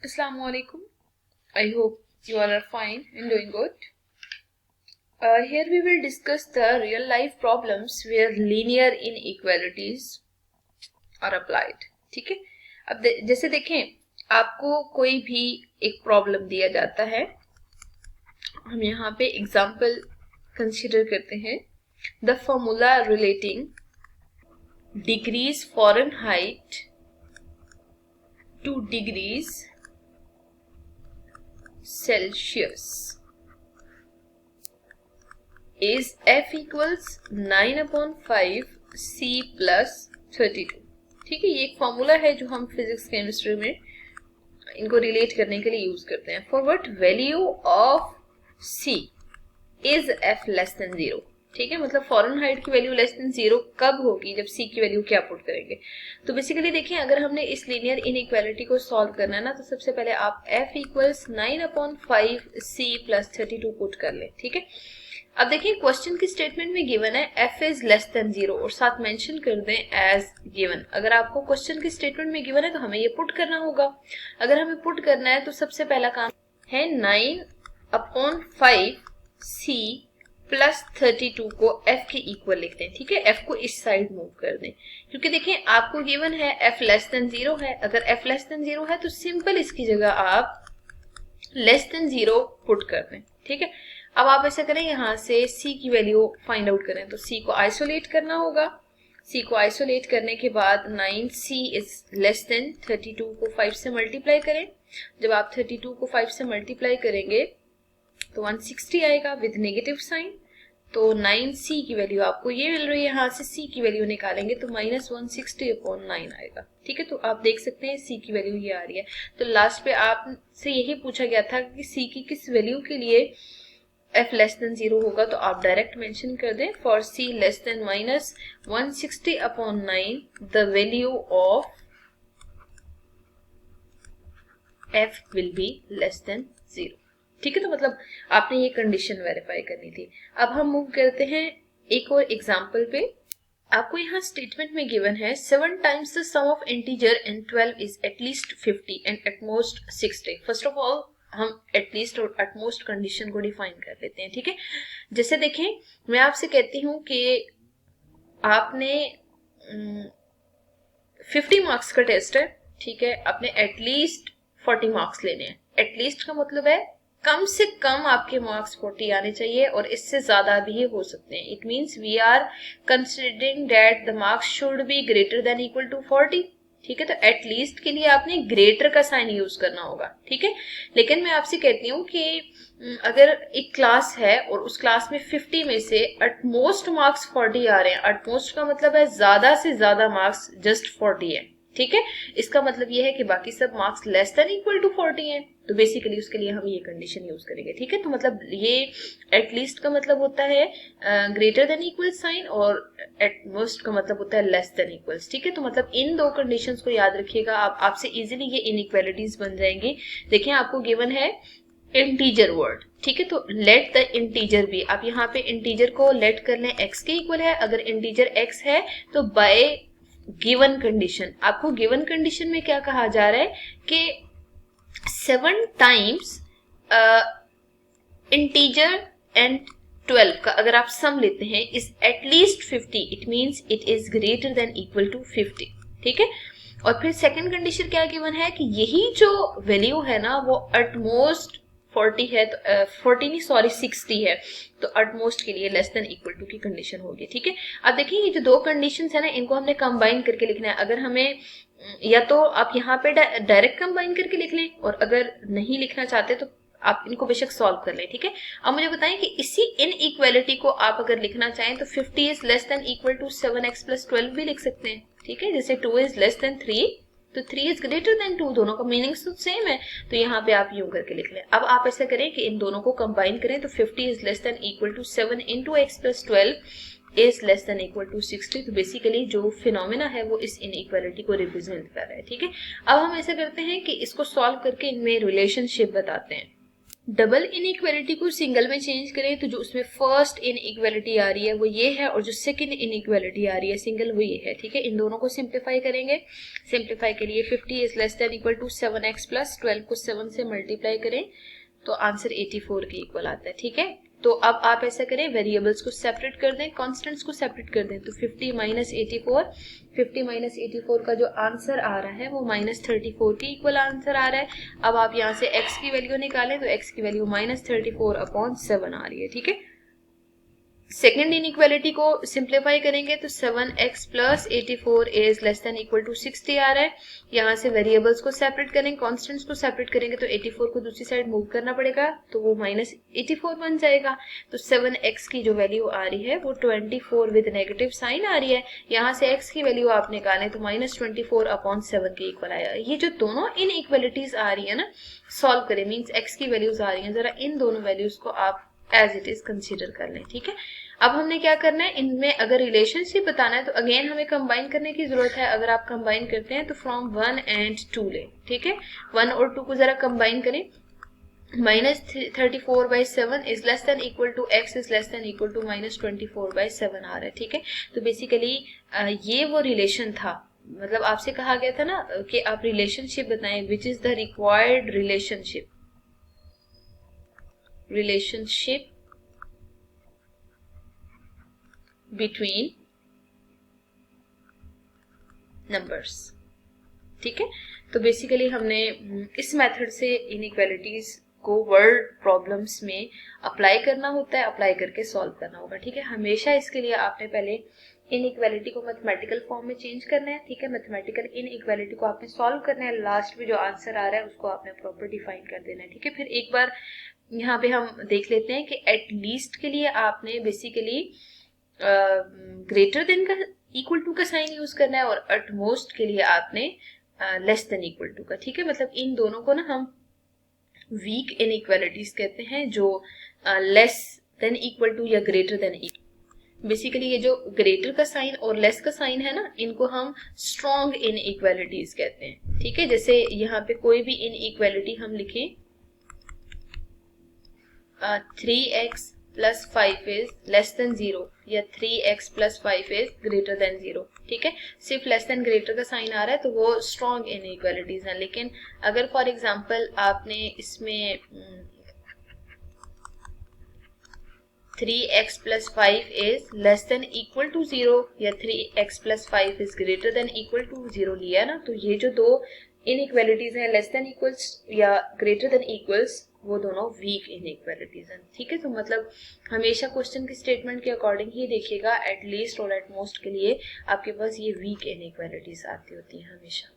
Assalamu alaikum. I hope you all are fine and doing good. Here we will discuss the real life problems where linear inequalities are applied. ठीक है, अब जैसे देखें, आपको कोई भी एक प्रॉब्लम दिया जाता है, हम यहाँ पे एग्जाम्पल कंसिडर करते हैं. The formula relating degrees Fahrenheit to degrees Celsius is F equals 9/5 C plus 32. ठीक है, ये एक फॉर्मूला है जो हम फिजिक्स केमिस्ट्री में इनको रिलेट करने के लिए यूज करते हैं. For what value of C is F less than 0. ठीक है, मतलब फ़ारेनहाइट की वैल्यू लेस देन 0 कब होगी, जब C की वैल्यू क्या पुट करेंगे. तो बेसिकली देखिए, अगर हमने इस लीनियर इनइक्वालिटी को सॉल्व करना है ना, तो सबसे पहले आप F equals 9/5 C plus 32 put कर लें. ठीक है, अब देखिए क्वेश्चन की स्टेटमेंट में गिवन है F इज लेस देन 0 और साथ मेंशन कर दें एज गिवन. अगर आपको क्वेश्चन की स्टेटमेंट में गिवन है तो हमें ये पुट करना होगा. अगर हमें पुट करना है तो सबसे पहला काम है 9/5 C प्लस 32 को F के इक्वल लिखते हैं. ठीक है, F को इस साइड मूव कर दें, क्योंकि देखें आपको गिवन है F लेस देन 0 है. अगर F लेस देन 0 है तो सिंपल इसकी जगह आप लेस देन 0 पुट कर दें. ठीक है, अब आप ऐसा करें, यहाँ से C की वैल्यू फाइंड आउट करें. तो C को आइसोलेट करना होगा. C को आइसोलेट करने के बाद 9C इज लेस देन 32 को 5 से मल्टीप्लाई करें. जब आप 32 को 5 से मल्टीप्लाई करेंगे तो 160 आएगा विद नेगेटिव साइन. तो 9C की वैल्यू आपको ये मिल रही है, यहाँ से C की वैल्यू निकालेंगे तो -160/9 आएगा. ठीक है, तो आप देख सकते हैं C की वैल्यू ये आ रही है. तो लास्ट पे आपसे यही पूछा गया था कि C की किस वैल्यू के लिए F लेस देन 0 होगा, तो आप डायरेक्ट मेंशन कर दें for C less than -160/9 the value of F will be less than 0. ठीक है, तो मतलब आपने ये कंडीशन वेरीफाई करनी थी. अब हम मूव करते हैं एक और एग्जांपल पे. आपको यहाँ स्टेटमेंट में गिवन है 7 times the sum of integer and 12 is at least 50 and at most 60. First of all हम एटलीस्ट और एटमोस्ट कंडीशन को डिफाइन कर लेते हैं. ठीक है, जैसे देखें, मैं आपसे कहती हूँ कि आपने 50 मार्क्स का टेस्ट है. ठीक है, आपने एटलीस्ट 40 मार्क्स लेने हैं. एटलीस्ट का मतलब है कम से कम आपके मार्क्स 40 आने चाहिए और इससे ज्यादा भी हो सकते हैं. It means we are considering that the marks should be greater than equal to 40. ठीक है, तो एटलीस्ट के लिए आपने ग्रेटर का साइन यूज करना होगा. ठीक है, लेकिन मैं आपसे कहती हूँ कि अगर एक क्लास है और उस क्लास में 50 में से एटमोस्ट मार्क्स 40 आ रहे हैं, एटमोस्ट का मतलब है ज्यादा से ज्यादा मार्क्स जस्ट 40 है. ठीक है, इसका मतलब ये है कि बाकी सब marks less than equal to 40 हैं, तो बेसिकली उसके लिए हम ये कंडीशन यूज करेंगे. ठीक है, तो मतलब ये एटलीस्ट का मतलब होता है ग्रेटर देन इक्वल साइन और एटमोस्ट का मतलब होता है लेस देन इक्वल्स. ठीक है, तो मतलब इन दो कंडीशंस को याद रखिएगा, आपसे इजीली ये इनइक्वालिटीज बन जाएंगी. देखिए आपको गिवन है इंटीजर वर्ड. ठीक है, तो लेट द इंटीजर बी, आप यहाँ पे इंटीजर को लेट कर लें x के इक्वल है. अगर इंटीजर x है तो बाय गिवन कंडीशन, आपको गिवन कंडीशन में क्या कहा जा रहा है कि 7 टाइम्स इंटीजर एंड 12 का अगर आप सम लेते हैं is at least 50, it means it is greater than equal to 50. ठीक है, और फिर सेकंड कंडीशन क्या गिवन है कि यही जो वैल्यू है ना वो एटमोस्ट 40 है, तो 40 नहीं सॉरी 60 है, तो एटमोस्ट के लिए लेस देन इक्वल टू की कंडीशन होगी. ठीक है, अब देखिए ये जो दो कंडीशंस है ना, इनको हमने कंबाइन करके लिखना है. अगर हमें या तो आप यहाँ पे डायरेक्ट कंबाइन करके लिख लें, और अगर नहीं लिखना चाहते तो आप इनको बेशक सॉल्व कर लें. ठीक है, अब मुझे बताएं कि इसी इनइक्वालिटी को आप अगर लिखना चाहें तो 50 is less than equal to 7x plus 12 भी लिख सकते हैं. ठीक है, जैसे 2 इज लेस देन 3 तो 3 इज ग्रेटर देन 2, दोनों का मीनिंग्स तो सेम है, तो यहाँ पे आप यूं करके लिख लें. अब आप ऐसा करें कि इन दोनों को कंबाइन करें तो 50 is less than equal to 7 into x plus 12 is less than equal to 60. तो बेसिकली जो फिनोमेना है वो इस इनइक्वालिटी को रिप्रेजेंट कर रहा है. ठीक है, अब हम ऐसा करते हैं कि इसको सॉल्व करके इनमें रिलेशनशिप बताते हैं. डबल इनइक्वालिटी को सिंगल में चेंज करें तो जो उसमें फर्स्ट इनइक्वालिटी आ रही है वो ये है, और जो सेकंड इनइक्वालिटी आ रही है सिंगल वो ये है, ठीक है। इन दोनों को सिंप्लीफाई करेंगे। सिंप्लीफाई के लिए 50 is less than equal to 7x plus 12 को 7 से मल्टीप्लाई करें तो आंसर 84 के इक्वल आता है, ठीक है। तो अब आप ऐसा करें, वेरिएबल्स को सेपरेट कर दें, कॉन्स्टेंट्स को सेपरेट कर दें, तो 50 माइनस 84, 50 माइनस 84 का जो आंसर आ रहा है वो माइनस 34 के इक्वल आंसर आ रहा है। अब आप यहाँ से x की वैल्यू निकालें तो x की वैल्यू माइनस 34 अपॉन 7 आ रही है, ठीक है। सेकेंड इनइक्वालिटी को सिंप्लीफाई करेंगे तो 7x plus 84 is less than equal to 60 आ रहा है। यहाँ से वेरिएबल्स को सेपरेट करेंगे, कॉन्स्टेंट्स को सेपरेट करेंगे तो 84 को दूसरी साइड मूव करना पड़ेगा तो वो माइनस 84 बन जाएगा। तो 7x की जो वैल्यू आ रही है वो 24 विद नेगेटिव साइन आ रही है। यहाँ से x की वैल्यू आप निकालें तो माइनस 24 अपॉन 7 के इक्वल आया। ये जो दोनों इनइक्वालिटीज आ रही है ना, सॉल्व करें, मीन्स x की वैल्यूज आ रही है, जरा इन दोनों वैल्यूज को आप एज इट इज कंसीडर कर लें, ठीक है। अब हमने क्या करना है, इनमें अगर रिलेशनशिप बताना है तो अगेन हमें कंबाइन करने की जरूरत है। अगर आप कंबाइन करते हैं तो फ्रॉम 1 एंड 2 ले, ठीक है। 1 और 2 को जरा कंबाइन करें। Minus 34/7 is less than equal to x is less than equal to minus 24/7 आ रहा है, ठीक है। तो बेसिकली ये वो रिलेशन था, मतलब आपसे कहा गया था ना कि आप रिलेशनशिप बताएं, which is the required relationship between numbers, ठीक है। तो बेसिकली हमने इस मेथड से इनइक्वालिटीज को वर्ड प्रॉब्लम्स में अप्लाई करना होता है, अप्लाई करके सॉल्व करना होगा, ठीक है। हमेशा इसके लिए आपने पहले इनइक्वालिटी को मैथमेटिकल फॉर्म में चेंज करना है, ठीक है। मैथमेटिकल इनइक्वालिटी को आपने सॉल्व करना है, लास्ट में जो आंसर आ रहा है उसको आपने प्रॉपर डिफाइन कर देना है, ठीक है। फिर एक बार यहाँ पे हम देख लेते हैं कि एट लीस्ट के लिए आपने बेसिकली ग्रेटर देन का इक्वल टू का साइन यूज करना है, और एट मोस्ट के लिए आपने लेस देन इक्वल टू का, ठीक है। मतलब इन दोनों को ना हम वीक इनइक्वालिटीज कहते हैं, जो लेस देन इक्वल टू या ग्रेटर देन इक्वल। बेसिकली ये जो ग्रेटर का साइन और लेस का साइन है ना, इनको हम स्ट्रॉन्ग इनइक्वालिटीज कहते हैं, ठीक है। जैसे यहाँ पे कोई भी इनइक्वालिटी हम लिखें, 3x plus 5 is less then 0 या 3x plus 5 is greater then 0, ठीक है। सिर्फ लेस देन ग्रेटर का साइन आ रहा है तो वो स्ट्रॉन्ग इनइक्वालिटीज हैं। लेकिन अगर फॉर एग्जांपल आपने इसमें 3x plus 5 is less than equal to 0 या 3x plus 5 is greater than equal to 0 लिया ना, तो ये जो दो इनइक्वालिटीज हैं, लेस देन इक्वल्स या ग्रेटर देन इक्वल्स, वो दोनों वीक इनइक्वालिटीज हैं, ठीक है। तो मतलब हमेशा क्वेश्चन की स्टेटमेंट के अकॉर्डिंग ही देखिएगा, एट लीस्ट और एट मोस्ट के लिए आपके पास ये वीक इनइक्वालिटीज आती होती हैं हमेशा।